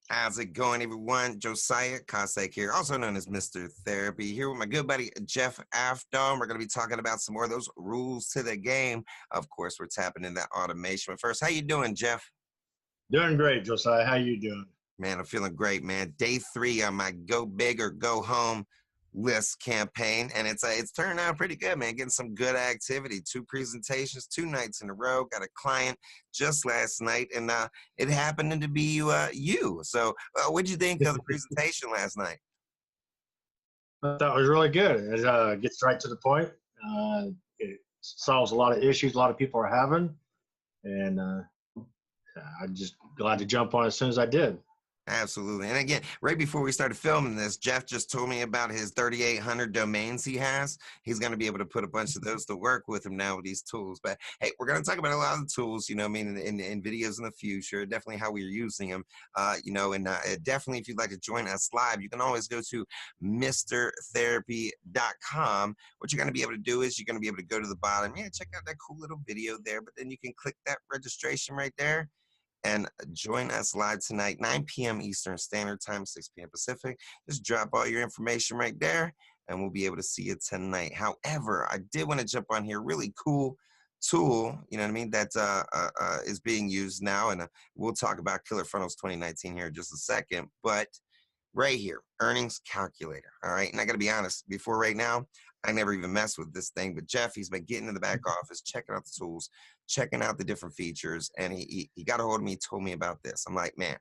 How's it going, everyone? Josiah, Kostek here, also known as Mr. Therapy, here with my good buddy Jeff Afdahl. We're going to be talking about some more of those rules to the game. Of course, we're tapping into that automation. But first, how you doing, Jeff? Doing great, Josiah. How you doing? Man, I'm feeling great, man. Day 3 on my Go Big or Go Home list campaign, and it's turning out pretty good, man. Getting some good activity. 2 presentations, 2 nights in a row. Got a client just last night, and it happened to be you. So, what'd you think of the presentation last night? I thought it was really good. It gets right to the point. It solves a lot of issues a lot of people are having, and I'm just glad to jump on as soon as I did. Absolutely. And again, right before we started filming this, Jeff just told me about his 3,800 domains he has. He's going to be able to put a bunch of those to work with him now with these tools. But hey, we're going to talk about a lot of the tools, in videos in the future, definitely how we're using them, definitely if you'd like to join us live, you can always go to mrtherapy.com. What you're going to be able to do is you're going to be able to go to the bottom. Yeah, check out that cool little video there, but then you can click that registration right there and join us live tonight, 9 p.m. Eastern Standard Time, 6 p.m. Pacific. Just drop all your information right there, and we'll be able to see you tonight. However, I did want to jump on here. Really cool tool, that is being used now, and we'll talk about Killer Funnels 2019 here in just a second. But right here, earnings calculator. All right, and I got to be honest, before right now, I never even messed with this thing, but Jeff, he's been getting in the back office, checking out the tools, checking out the different features, and he got a hold of me, told me about this. I'm like, man,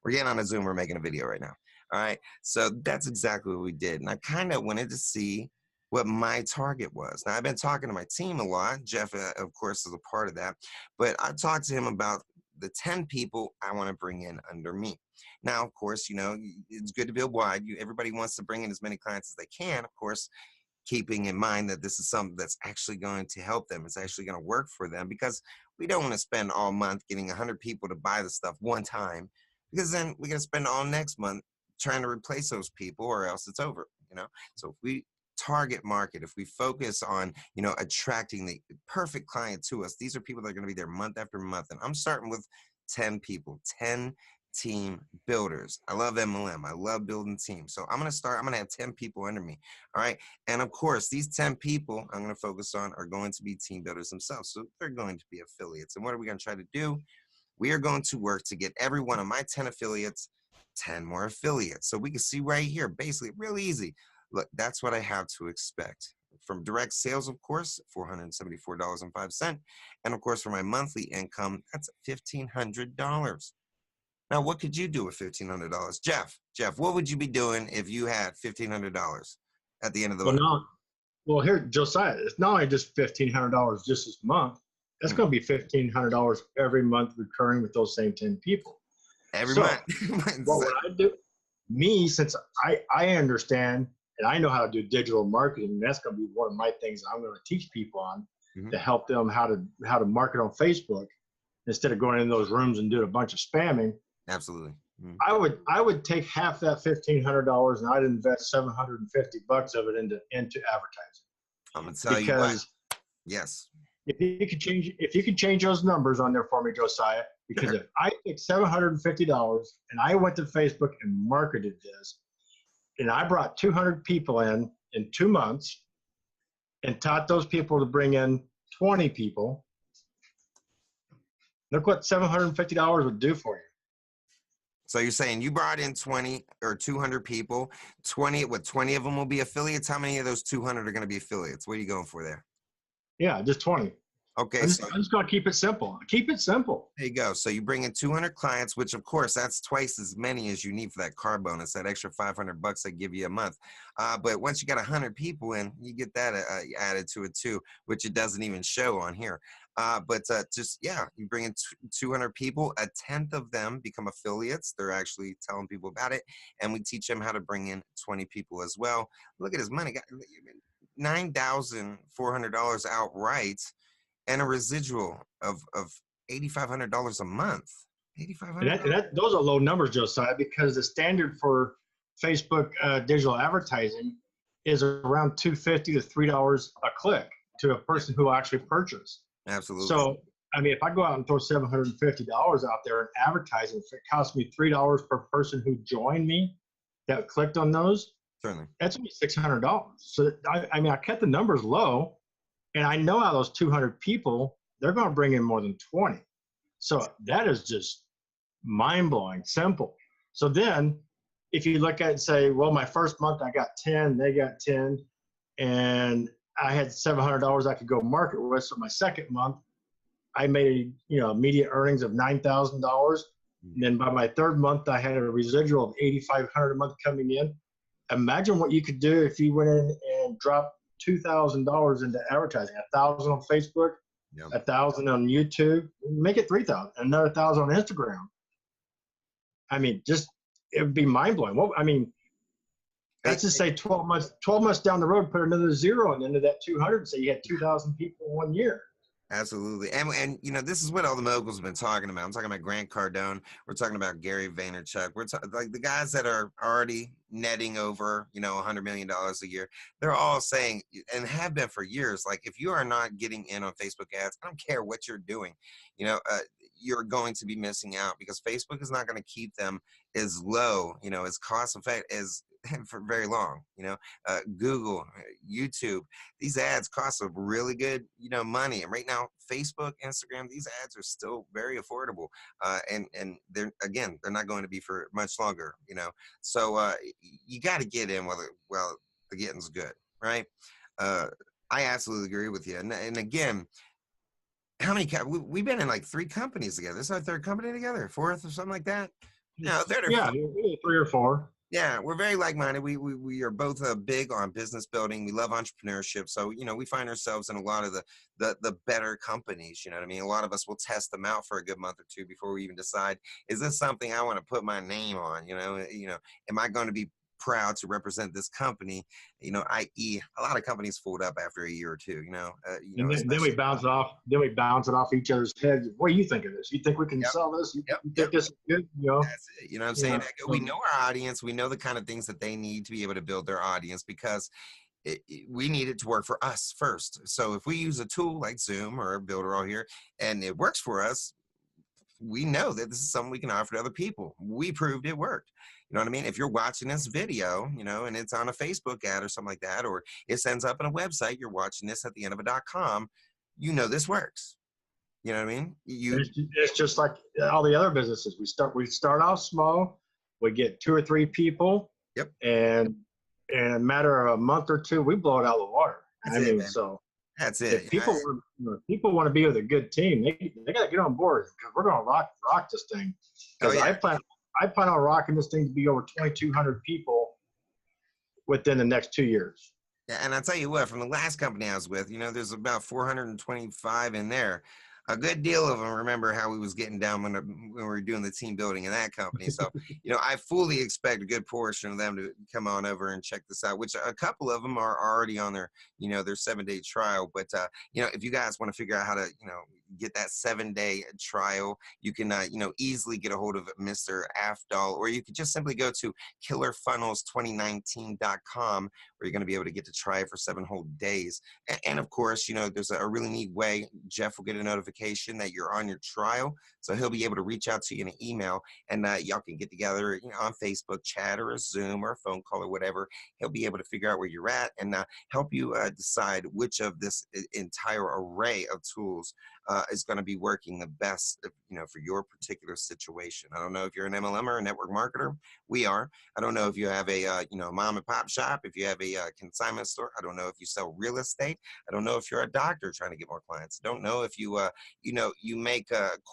we're getting on a Zoom, we're making a video right now. All right, so that's exactly what we did, and I kind of wanted to see what my target was. Now, I've been talking to my team a lot. Jeff, of course, is a part of that, but I talked to him about the 10 people I want to bring in under me. Now, of course, it's good to build wide. Everybody wants to bring in as many clients as they can, of course, keeping in mind that this is something that's actually going to help them. It's actually going to work for them, because we don't want to spend all month getting 100 people to buy the stuff one time, because then we're going to spend all next month trying to replace those people, or else it's over, So if we target market, if we focus on, attracting the perfect client to us, these are people that are going to be there month after month. And I'm starting with 10 people, 10 team builders. I love MLM. I love building teams. So I'm going to have 10 people under me. All right. And of course, these 10 people I'm going to focus on are going to be team builders themselves. So they're going to be affiliates. And what are we going to try to do? We are going to work to get every one of my 10 affiliates, 10 more affiliates. So we can see right here, basically really easy. Look, that's what I have to expect. From direct sales, of course, $474.05. And of course, for my monthly income, that's $1,500. Now, what could you do with $1,500? Jeff, what would you be doing if you had $1,500 at the end of the month? Here, Josiah, it's not only just $1,500 just this month. That's going to be $1,500 every month recurring with those same 10 people. Every month. What would I do? Since I understand and I know how to do digital marketing, that's going to be one of my things I'm going to teach people on, to help them how to market on Facebook instead of going in those rooms and doing a bunch of spamming. Absolutely. I would take half that $1,500 and I'd invest $750 of it into advertising. I'm gonna tell you what. Yes. If you could change those numbers on there for me, Josiah, because if I take $750 and I went to Facebook and marketed this, and I brought 200 people in 2 months and taught those people to bring in 20 people, look what $750 would do for you. So you're saying you brought in 20 or 200 people, 20 of them will be affiliates? How many of those 200 are going to be affiliates? What are you going for there? Yeah, just 20. Okay. I'm just going to keep it simple. Keep it simple. There you go. So you bring in 200 clients, which of course that's twice as many as you need for that car bonus, that extra $500 they give you a month. But once you got 100 people in, you get that added to it too, which it doesn't even show on here. You bring in 200 people, a 10th of them become affiliates. They're actually telling people about it. And we teach them how to bring in 20 people as well. Look at his money, $9,400 outright, and a residual of $8,500 a month. $8,500. Those are low numbers, Josiah, because the standard for Facebook digital advertising is around $2.50 to $3 a click to a person who actually purchased. Absolutely. So I mean, if I go out and throw $750 out there in advertising, if it costs me $3 per person who joined me that clicked on those, Certainly. that's only $600. So I mean, I kept the numbers low, and I know out of those 200 people, they're going to bring in more than 20. So that is just mind blowing, simple. So then, if you look at it and say, well, my first month I got 10, they got 10, and I had $700 I could go market with. So my second month, I made immediate earnings of $9,000. And then by my third month, I had a residual of $8,500 a month coming in. Imagine what you could do if you went in and dropped $2,000 into advertising, $1,000 on Facebook, Yep. $1,000 on YouTube, make it $3,000, another $1,000 on Instagram. I mean, just it would be mind blowing. Well, I mean, let's just say 12 months down the road, put another zero into that 200 and say you had 2,000 people in 1 year. Absolutely. And this is what all the moguls have been talking about. I'm talking about Grant Cardone. We're talking about Gary Vaynerchuk. We're like the guys that are already netting over, $100 million a year. They're all saying, and have been for years, like, if you are not getting in on Facebook ads, I don't care what you're doing, you're going to be missing out, because Facebook is not going to keep them as low, as cost effective as for very long. Google, YouTube, these ads cost a really good, money. And right now, Facebook, Instagram, these ads are still very affordable. And they're not going to be for much longer, So you got to get in while the getting's good, right? I absolutely agree with you. And again, how many we've been in like 3 companies together. This is our 3rd company together, 4th or something like that. No, 3rd or 4th. 3 or 4. Yeah, we're very like-minded. We are both big on business building. We love entrepreneurship. So, we find ourselves in a lot of the better companies, you know what I mean? A lot of us will test them out for a good month or 2 before we even decide, is this something I want to put my name on? Am I going to be proud to represent this company? I.e., a lot of companies fold up after a year or 2, And then we bounce it off. Then we bounce it off each other's heads. What do you think of this? You think we can sell this? You think this is good? That's it. You know what I'm saying? We know our audience. We know the kind of things that they need to be able to build their audience, because we need it to work for us first. So if we use a tool like Zoom or Builderall here, and it works for us, we know that this is something we can offer to other people. We proved it worked. You know what I mean? If you're watching this video, and it's on a Facebook ad or something like that, or it sends up on a website, you're watching this at the end of a .com, this works. You know what I mean? It's just like all the other businesses. We start off small. We get 2 or 3 people. Yep. And in a matter of a month or 2, we blow it out of the water. That's it. If people want to be with a good team, they got to get on board, because we're going to rock this thing. Because I plan on rocking this thing to be over 2,200 people within the next 2 years. Yeah, and I'll tell you what, from the last company I was with, there's about 425 in there. A good deal of them remember how we was getting down when we were doing the team building in that company. So, I fully expect a good portion of them to come on over and check this out, which a couple of them are already on their 7-day trial. But, if you guys want to figure out how to, get that 7-day trial, you can, easily get a hold of Mr. Afdahl, or you could just simply go to killerfunnels2019.com, where you're going to be able to get to try it for 7 whole days. And of course, there's a really neat way. Jeff will get a notification that you're on your trial. So he'll be able to reach out to you in an email, and y'all can get together, on Facebook chat or a Zoom or a phone call or whatever. He'll be able to figure out where you're at and help you decide which of this entire array of tools is going to be working the best, for your particular situation. I don't know if you're an MLM or a network marketer. We are. I don't know if you have a, mom and pop shop, if you have a consignment store. I don't know if you sell real estate. I don't know if you're a doctor trying to get more clients. I don't know if you, you make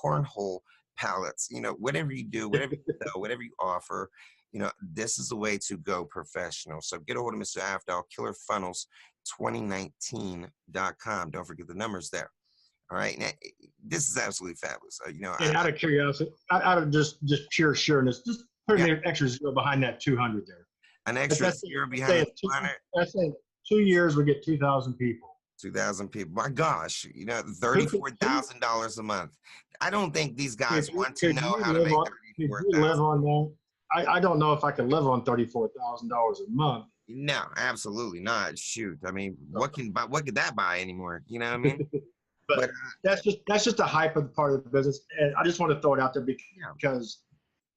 cornhole pallets, whatever you do, whatever you sell, whatever you offer, this is the way to go professional. So get a hold of Mr. Afdahl, killerfunnels2019.com. Don't forget the numbers there. All right. Now, this is absolutely fabulous. And out of curiosity, out of just pure sureness, just put an extra zero behind that 200 there. An extra zero behind that 200. That's saying 2 years we get 2,000 people. 2,000 people. My gosh, $34,000 a month. I don't think these guys want to know how to make $34,000. I don't know if I can live on $34,000 a month. No, absolutely not. Shoot, I mean, what could that buy anymore? You know what I mean? But that's just the hype of the part of the business. And I just want to throw it out there yeah, because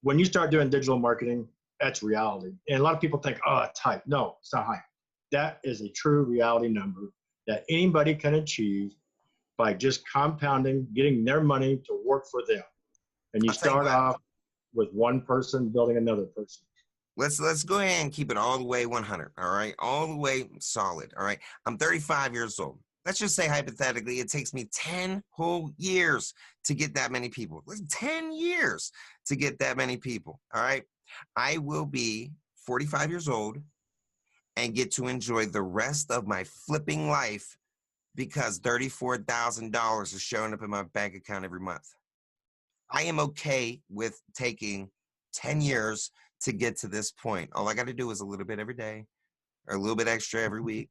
when you start doing digital marketing, that's reality. And a lot of people think, oh, it's hype. No, it's not hype. That is a true reality number that anybody can achieve by just compounding, getting their money to work for them. And you I'll tell you start what. off with one person building another person. Let's go ahead and keep it all the way 100. All right, all the way solid. All right, I'm 35 years old. Let's just say hypothetically, it takes me 10 whole years to get that many people. 10 years to get that many people. All right, I will be 45 years old and get to enjoy the rest of my flipping life because $34,000 is showing up in my bank account every month. I am okay with taking 10 years to get to this point. All I got to do is a little bit every day or a little bit extra every week,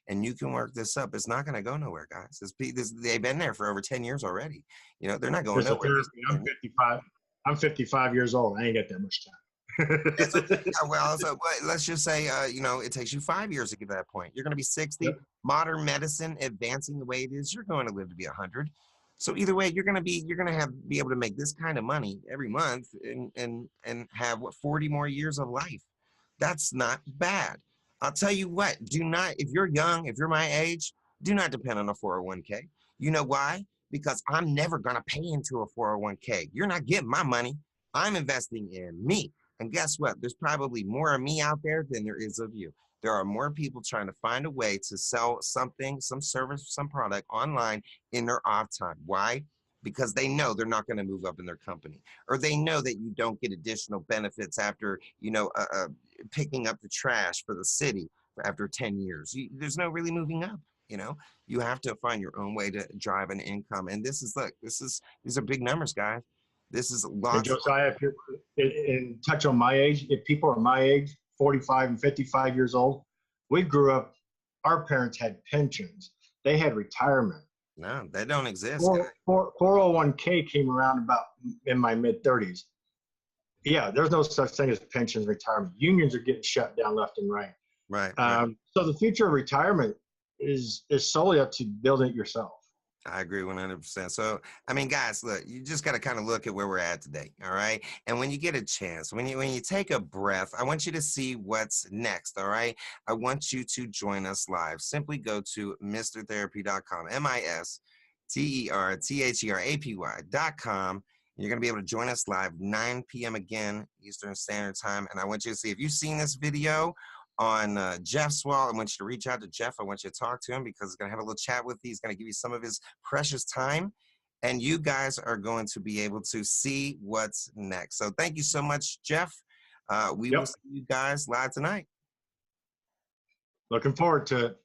and you can work this up. It's not going to go nowhere, guys. They've been there for over 10 years already. You know, they're not going There's a nowhere. therapy. I'm 55. I'm 55 years old. I ain't got that much That's okay. time. Well, so but let's just say, you know, it takes you 5 years to get to that point. You're going to be 60. Yep. Modern medicine advancing the way it is, you're going to live to be 100. So either way, you're going to be able to make this kind of money every month and have what 40 more years of life. That's not bad. I'll tell you what. Do not, if you're young, if you're my age, do not depend on a 401k. You know why? Because I'm never going to pay into a 401k. You're not getting my money. I'm investing in me. And guess what? There's probably more of me out there than there is of you. There are more people trying to find a way to sell something, some service, some product online in their off time. Why? Because they know they're not going to move up in their company, or they know that you don't get additional benefits after, you know, picking up the trash for the city after 10 years. There's no really moving up. You know, you have to find your own way to drive an income. And this is, look, these are big numbers, guys. This is And lots. Josiah, if you're in touch on my age, if people are my age, 45 and 55 years old, we grew up, our parents had pensions. They had retirement. No, they don't exist, guys. 401k came around about in my mid 30s. Yeah, there's no such thing as pensions, retirement. Unions are getting shut down left and right. Right, right. So the future of retirement is solely up to building it yourself. I agree 100%. So, I mean, guys, look, you just got to kind of look at where we're at today. All right. And when you get a chance, when you take a breath, I want you to see what's next. All right. I want you to join us live. Simply go to mistertherapy.com, mistertherapy.com. You're going to be able to join us live 9 p.m. again, Eastern Standard Time. And I want you to see if you've seen this video on Jeff's wall. I want you to reach out to Jeff. I want you to talk to him because he's going to have a little chat with you. He's going to give you some of his precious time. And you guys are going to be able to see what's next. So thank you so much, Jeff. We will see you guys live tonight. Looking forward to it.